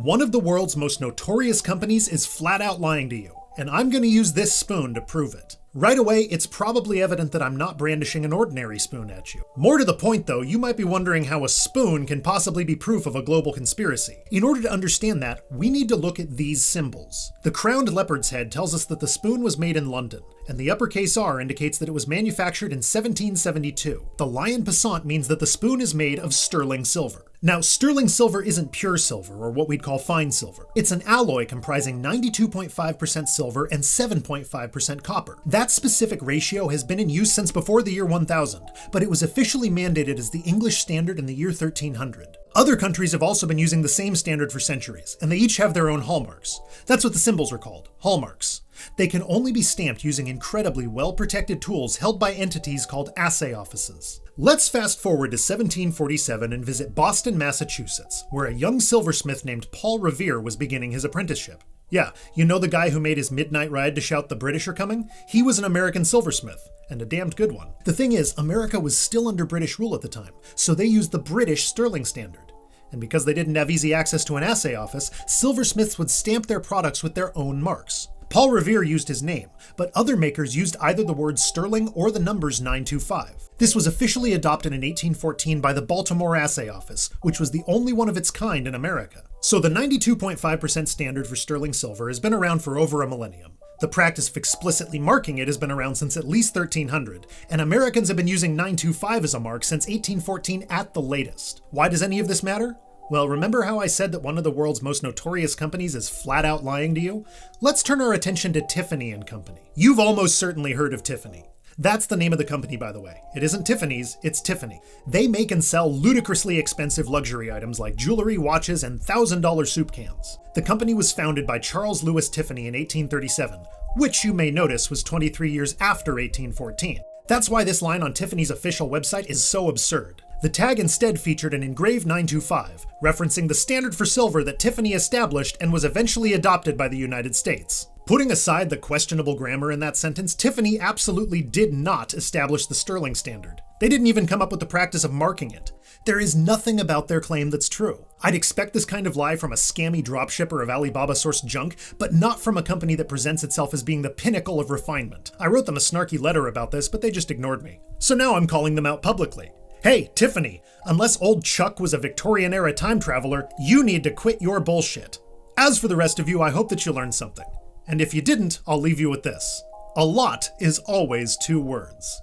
One of the world's most notorious companies is flat out lying to you, and I'm going to use this spoon to prove it. Right away, it's probably evident that I'm not brandishing an ordinary spoon at you. More to the point though, you might be wondering how a spoon can possibly be proof of a global conspiracy. In order to understand that, we need to look at these symbols. The crowned leopard's head tells us that the spoon was made in London, and the uppercase R indicates that it was manufactured in 1772. The lion passant means that the spoon is made of sterling silver. Now, sterling silver isn't pure silver, or what we'd call fine silver. It's an alloy comprising 92.5% silver and 7.5% copper. That specific ratio has been in use since before the year 1000, but it was officially mandated as the English standard in the year 1300. Other countries have also been using the same standard for centuries, and they each have their own hallmarks. That's what the symbols are called, hallmarks. They can only be stamped using incredibly well-protected tools held by entities called assay offices. Let's fast forward to 1747 and visit Boston, Massachusetts, where a young silversmith named Paul Revere was beginning his apprenticeship. Yeah, you know the guy who made his midnight ride to shout the British are coming? He was an American silversmith, and a damned good one. The thing is, America was still under British rule at the time, so they used the British sterling standard. And because they didn't have easy access to an assay office, silversmiths would stamp their products with their own marks. Paul Revere used his name, but other makers used either the word sterling or the numbers 925. This was officially adopted in 1814 by the Baltimore Assay Office, which was the only one of its kind in America. So the 92.5% standard for sterling silver has been around for over a millennium. The practice of explicitly marking it has been around since at least 1300, and Americans have been using 925 as a mark since 1814 at the latest. Why does any of this matter? Well, remember how I said that one of the world's most notorious companies is flat out lying to you? Let's turn our attention to Tiffany Company. You've almost certainly heard of Tiffany. That's the name of the company, by the way. It isn't Tiffany's, it's Tiffany. They make and sell ludicrously expensive luxury items like jewelry, watches, and $1,000 soup cans. The company was founded by Charles Louis Tiffany in 1837, which you may notice was 23 years after 1814. That's why this line on Tiffany's official website is so absurd. The tag instead featured an engraved 925, referencing the standard for silver that Tiffany established and was eventually adopted by the United States. Putting aside the questionable grammar in that sentence, Tiffany absolutely did not establish the sterling standard. They didn't even come up with the practice of marking it. There is nothing about their claim that's true. I'd expect this kind of lie from a scammy dropshipper of Alibaba-sourced junk, but not from a company that presents itself as being the pinnacle of refinement. I wrote them a snarky letter about this, but they just ignored me. So now I'm calling them out publicly. Hey, Tiffany, unless old Chuck was a Victorian-era time traveler, you need to quit your bullshit. As for the rest of you, I hope that you learned something. And if you didn't, I'll leave you with this. A lot is always two words.